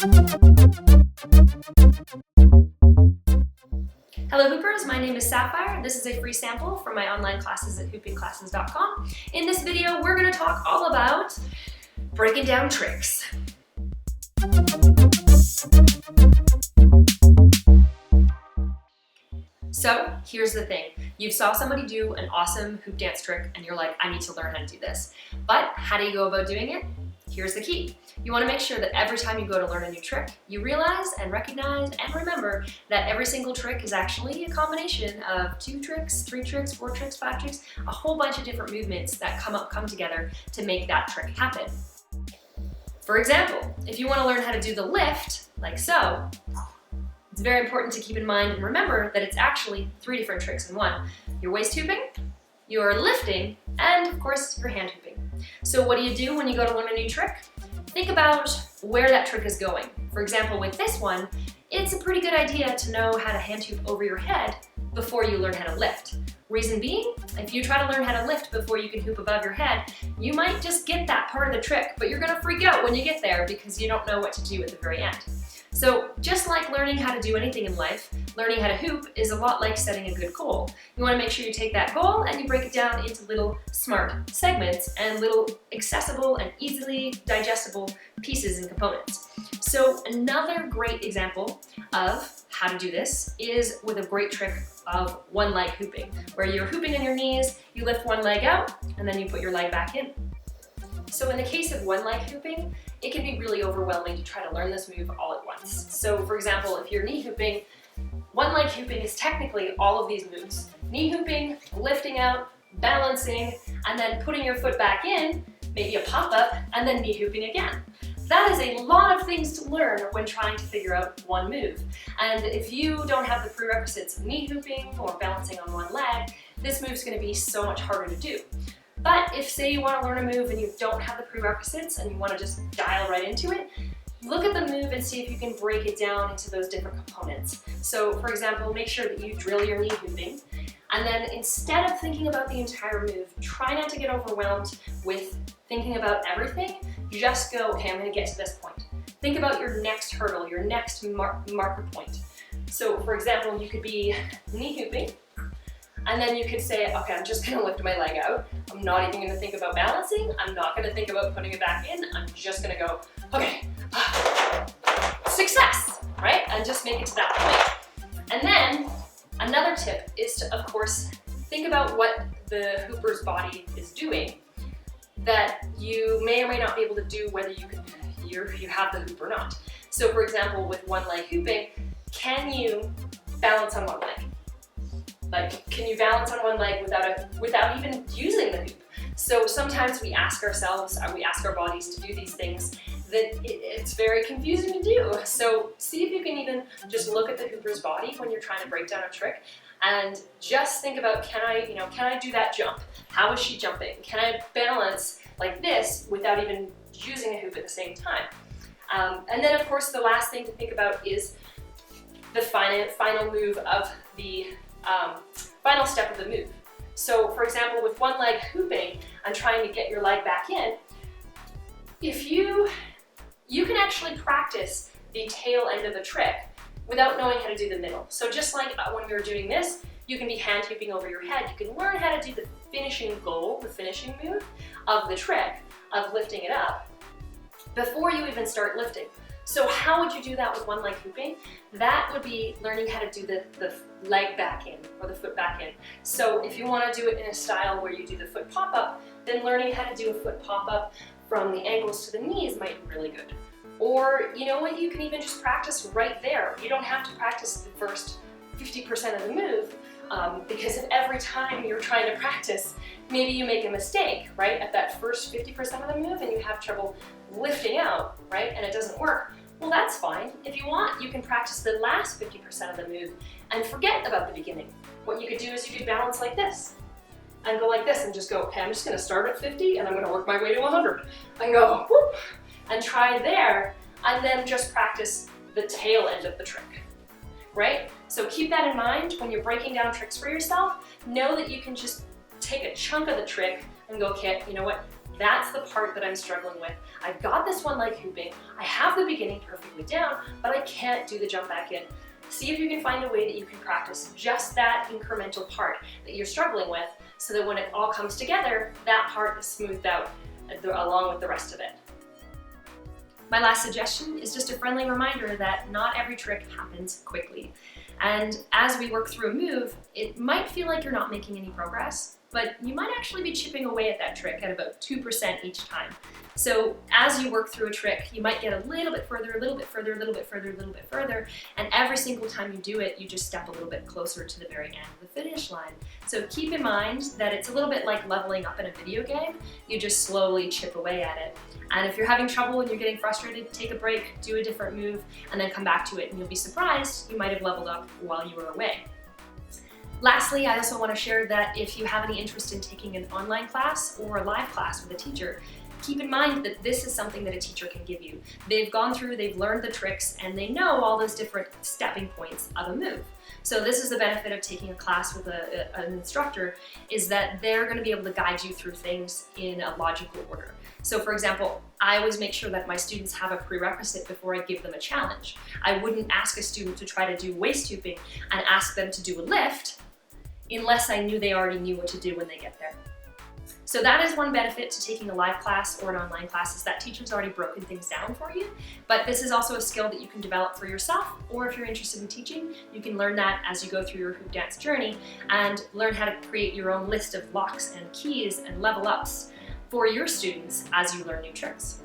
Hello Hoopers, my name is Safire. This is a free sample from my online classes at hoopingclasses.com. In this video, we're going to talk all about breaking down tricks. So here's the thing. You saw somebody do an awesome hoop dance trick and you're like, I need to learn how to do this. But how do you go about doing it? Here's the key. You want to make sure that every time you go to learn a new trick, you realize and recognize and remember that every single trick is actually a combination of 2 tricks, 3 tricks, 4 tricks, 5 tricks, a whole bunch of different movements that come together to make that trick happen. For example, if you want to learn how to do the lift, like so, it's very important to keep in mind and remember that it's actually 3 different tricks in one. Your waist hooping, your lifting, and of course your hand hooping. So what do you do when you go to learn a new trick? Think about where that trick is going. For example, with this one, it's a pretty good idea to know how to hand hoop over your head before you learn how to lift. Reason being, if you try to learn how to lift before you can hoop above your head, you might just get that part of the trick, but you're gonna freak out when you get there because you don't know what to do at the very end. So just like learning how to do anything in life, learning how to hoop is a lot like setting a good goal. You want to make sure you take that goal and you break it down into little smart segments and little accessible and easily digestible pieces and components. So another great example of how to do this is with a great trick of one leg hooping, where you're hooping on your knees, you lift one leg out, and then you put your leg back in. So in the case of one leg hooping, it can be really overwhelming to try to learn this move all at once. So for example, if you're knee hooping, one leg hooping is technically all of these moves. Knee hooping, lifting out, balancing, and then putting your foot back in, maybe a pop-up, and then knee hooping again. That is a lot of things to learn when trying to figure out one move. And if you don't have the prerequisites of knee hooping or balancing on one leg, this move's gonna be so much harder to do. But if, say, you want to learn a move and you don't have the prerequisites and you want to just dial right into it, look at the move and see if you can break it down into those different components. So, for example, make sure that you drill your knee hooping, and then instead of thinking about the entire move, try not to get overwhelmed with thinking about everything. Just go, okay, I'm going to get to this point. Think about your next hurdle, your next marker point. So, for example, you could be knee hooping, and then you could say, okay, I'm just gonna lift my leg out. I'm not even gonna think about balancing. I'm not gonna think about putting it back in. I'm just gonna go, okay, success, right? And just make it to that point. And then another tip is to, of course, think about what the hooper's body is doing that you may or may not be able to do whether you have the hoop or not. So for example, with one leg hooping, can you balance on one leg? Like, can you balance on one leg without even using the hoop? So sometimes we ask ourselves, we ask our bodies to do these things that it's very confusing to do. So see if you can even just look at the hooper's body when you're trying to break down a trick and just think about, can I do that jump? How is she jumping? Can I balance like this without even using a hoop at the same time? And then of course the last thing to think about is the final move of the final step of the move. So for example, with one leg hooping and trying to get your leg back in, if you can actually practice the tail end of the trick without knowing how to do the middle. So just like when we were doing this, you can be hand hooping over your head. You can learn how to do the finishing goal, the finishing move of the trick of lifting it up before you even start lifting. So how would you do that with one leg hooping? That would be learning how to do the leg back in or the foot back in. So if you want to do it in a style where you do the foot pop-up, then learning how to do a foot pop-up from the ankles to the knees might be really good. Or you know what, you can even just practice right there. You don't have to practice the first 50% of the move because if every time you're trying to practice, maybe you make a mistake, right? At that first 50% of the move and you have trouble lifting out, right? And it doesn't work. Well, that's fine. If you want, you can practice the last 50% of the move and forget about the beginning. What you could do is you could balance like this and go like this and just go, okay, I'm just gonna start at 50 and I'm gonna work my way to 100 and go whoop and try there and then just practice the tail end of the trick, right? So keep that in mind when you're breaking down tricks for yourself. Know that you can just take a chunk of the trick and go, okay, you know what? That's the part that I'm struggling with. I've got this one leg hooping, I have the beginning perfectly down, but I can't do the jump back in. See if you can find a way that you can practice just that incremental part that you're struggling with, so that when it all comes together, that part is smoothed out along with the rest of it. My last suggestion is just a friendly reminder that not every trick happens quickly. And as we work through a move, it might feel like you're not making any progress, but you might actually be chipping away at that trick at about 2% each time. So as you work through a trick, you might get a little bit further, a little bit further, a little bit further, a little bit further, and every single time you do it, you just step a little bit closer to the very end of the finish line. So keep in mind that it's a little bit like leveling up in a video game. You just slowly chip away at it. And if you're having trouble and you're getting frustrated, take a break, do a different move, and then come back to it, and you'll be surprised you might have leveled up while you were away. Lastly, I also want to share that if you have any interest in taking an online class or a live class with a teacher, keep in mind that this is something that a teacher can give you. They've gone through, they've learned the tricks, and they know all those different stepping points of a move. So this is the benefit of taking a class with an instructor, is that they're going to be able to guide you through things in a logical order. So for example, I always make sure that my students have a prerequisite before I give them a challenge. I wouldn't ask a student to try to do waist hooping and ask them to do a lift unless I knew they already knew what to do when they get there. So that is one benefit to taking a live class or an online class, is that teacher's already broken things down for you. But this is also a skill that you can develop for yourself, or if you're interested in teaching, you can learn that as you go through your hoop dance journey and learn how to create your own list of locks and keys and level ups for your students as you learn new tricks.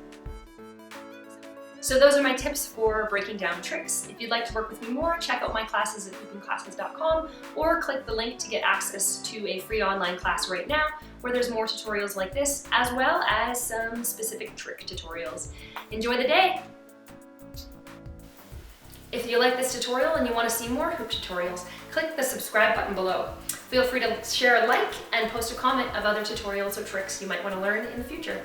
So those are my tips for breaking down tricks. If you'd like to work with me more, check out my classes at hoopingclasses.com, or click the link to get access to a free online class right now, where there's more tutorials like this, as well as some specific trick tutorials. Enjoy the day! If you like this tutorial and you want to see more hoop tutorials, click the subscribe button below. Feel free to share a like and post a comment of other tutorials or tricks you might want to learn in the future.